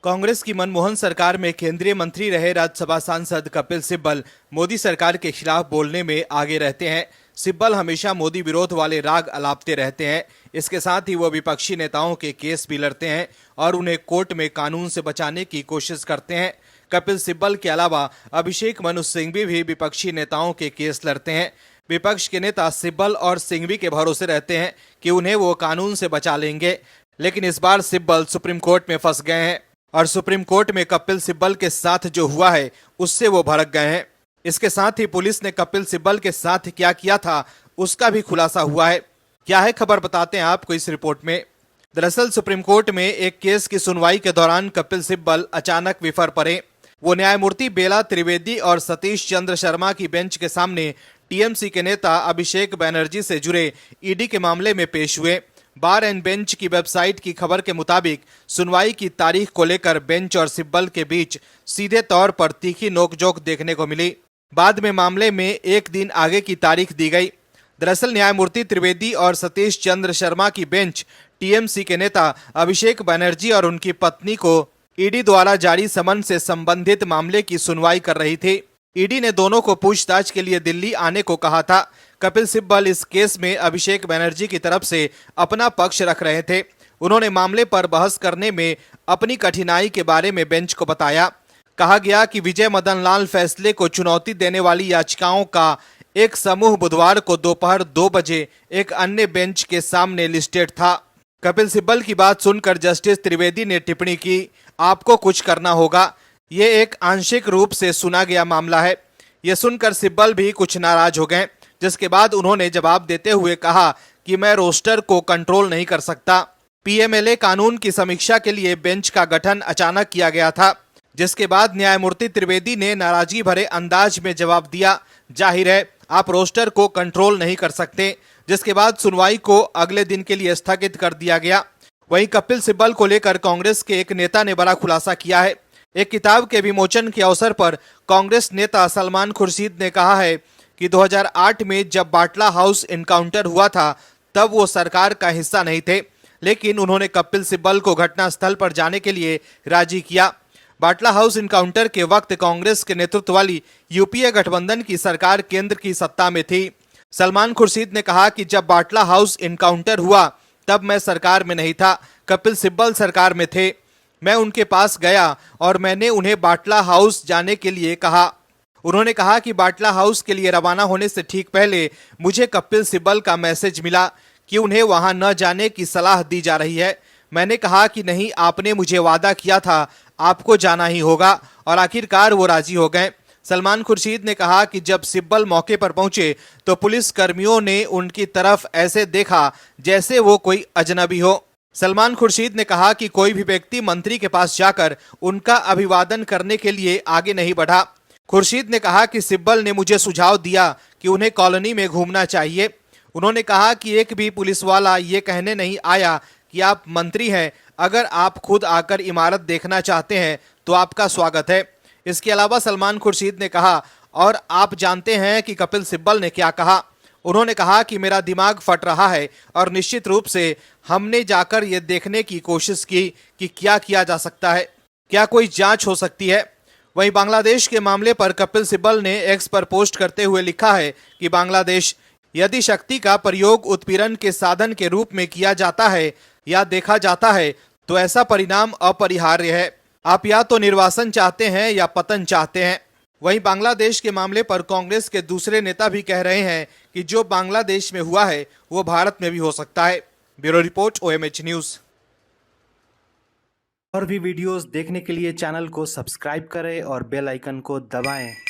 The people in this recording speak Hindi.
कांग्रेस की मनमोहन सरकार में केंद्रीय मंत्री रहे राज्यसभा सांसद कपिल सिब्बल मोदी सरकार के खिलाफ बोलने में आगे रहते हैं। सिब्बल हमेशा मोदी विरोध वाले राग अलापते रहते हैं। इसके साथ ही वो विपक्षी नेताओं के केस भी लड़ते हैं और उन्हें कोर्ट में कानून से बचाने की कोशिश करते हैं। कपिल सिब्बल के अलावा अभिषेक मनु सिंघवी भी विपक्षी नेताओं के केस लड़ते हैं। विपक्ष के नेता सिब्बल और सिंघवी के भरोसे रहते हैं कि उन्हें वो कानून से बचा लेंगे, लेकिन इस बार सिब्बल सुप्रीम कोर्ट में फंस गए हैं और सुप्रीम कोर्ट में कपिल सिब्बल के साथ जो हुआ है उससे वो भड़क गए हैं। इसके साथ ही पुलिस ने कपिल सिब्बल के साथ क्या किया था उसका भी खुलासा हुआ है। क्या है खबर, बताते हैं आपको इस रिपोर्ट में। दरअसल सुप्रीम कोर्ट में एक केस की सुनवाई के दौरान कपिल सिब्बल अचानक विफर पड़े। वो न्यायमूर्ति बेला त्रिवेदी और सतीश चंद्र शर्मा की बेंच के सामने टीएमसी के नेता अभिषेक बनर्जी से जुड़े ईडी के मामले में पेश हुए। बार एंड बेंच की वेबसाइट की खबर के मुताबिक सुनवाई की तारीख को लेकर बेंच और सिब्बल के बीच सीधे तौर पर तीखी नोकझोंक देखने को मिली। बाद में मामले में एक दिन आगे की तारीख दी गई। दरअसल न्यायमूर्ति त्रिवेदी और सतीश चंद्र शर्मा की बेंच टीएमसी के नेता अभिषेक बनर्जी और उनकी पत्नी को ईडी द्वारा जारी समन से संबंधित मामले की सुनवाई कर रही थी। ईडी ने दोनों को पूछताछ के लिए दिल्ली आने को कहा था। कपिल सिब्बल इस केस में अभिषेक बनर्जी की तरफ से अपना पक्ष रख रहे थे। उन्होंने मामले पर बहस करने में अपनी कठिनाई के बारे में बेंच को बताया। कहा गया कि विजय मदन लाल फैसले को चुनौती देने वाली याचिकाओं का एक समूह बुधवार को दोपहर 2 बजे एक अन्य बेंच के सामने लिस्टेड था। कपिल सिब्बल की बात सुनकर जस्टिस त्रिवेदी ने टिप्पणी की, आपको कुछ करना होगा, ये एक आंशिक रूप से सुना गया मामला है। ये सुनकर सिब्बल भी कुछ नाराज हो गए, जिसके बाद उन्होंने जवाब देते हुए कहा कि मैं रोस्टर को कंट्रोल नहीं कर सकता। पीएमएलए कानून की समीक्षा के लिए बेंच का गठन अचानक किया गया था, जिसके बाद न्यायमूर्ति त्रिवेदी ने नाराजगी भरे अंदाज में जवाब दिया, जाहिर है आप रोस्टर को कंट्रोल नहीं कर सकते। जिसके बाद सुनवाई को अगले दिन के लिए स्थगित कर दिया गया। वहीं कपिल सिब्बल को लेकर कांग्रेस के एक नेता ने बड़ा खुलासा किया है। एक किताब के विमोचन के अवसर पर कांग्रेस नेता सलमान खुर्शीद ने कहा है कि 2008 में जब बाटला हाउस इनकाउंटर हुआ था तब वो सरकार का हिस्सा नहीं थे, लेकिन उन्होंने कपिल सिब्बल को घटनास्थल पर जाने के लिए राजी किया। बाटला हाउस इनकाउंटर के वक्त कांग्रेस के नेतृत्व वाली यूपीए गठबंधन की सरकार केंद्र की सत्ता में थी। सलमान खुर्शीद ने कहा कि जब बाटला हाउस इनकाउंटर हुआ तब मैं सरकार में नहीं था, कपिल सिब्बल सरकार में थे। मैं उनके पास गया और मैंने उन्हें बाटला हाउस जाने के लिए कहा। उन्होंने कहा कि बाटला हाउस के लिए रवाना होने से ठीक पहले मुझे कपिल सिब्बल का मैसेज मिला कि उन्हें वहां न जाने की सलाह दी जा रही है। मैंने कहा कि नहीं, आपने मुझे वादा किया था आपको जाना ही होगा, और आखिरकार वो राजी हो गए। सलमान खुर्शीद ने कहा कि जब सिब्बल मौके पर पहुंचे तो पुलिस कर्मियों ने उनकी तरफ ऐसे देखा जैसे वो कोई अजनबी हो। सलमान खुर्शीद ने कहा कि कोई भी व्यक्ति मंत्री के पास जाकर उनका अभिवादन करने के लिए आगे नहीं बढ़ा। खुर्शीद ने कहा कि सिब्बल ने मुझे सुझाव दिया कि उन्हें कॉलोनी में घूमना चाहिए। उन्होंने कहा कि एक भी पुलिस वाला ये कहने नहीं आया कि आप मंत्री हैं, अगर आप खुद आकर इमारत देखना चाहते हैं तो आपका स्वागत है। इसके अलावा सलमान खुर्शीद ने कहा, और आप जानते हैं कि कपिल सिब्बल ने क्या कहा। उन्होंने कहा कि मेरा दिमाग फट रहा है और निश्चित रूप से हमने जाकर ये देखने की कोशिश की कि क्या किया जा सकता है, क्या कोई जांच हो सकती है। वहीं बांग्लादेश के मामले पर कपिल सिब्बल ने एक्स पर पोस्ट करते हुए लिखा है कि बांग्लादेश, यदि शक्ति का प्रयोग उत्पीड़न के साधन के रूप में किया जाता है या देखा जाता है तो ऐसा परिणाम अपरिहार्य है। आप या तो निर्वासन चाहते हैं या पतन चाहते हैं। वहीं बांग्लादेश के मामले पर कांग्रेस के दूसरे नेता भी कह रहे हैं कि जो बांग्लादेश में हुआ है वो भारत में भी हो सकता है। Bureau report, OMH news. और भी वीडियोस देखने के लिए चैनल को सब्सक्राइब करें और बेल आइकन को दबाएं।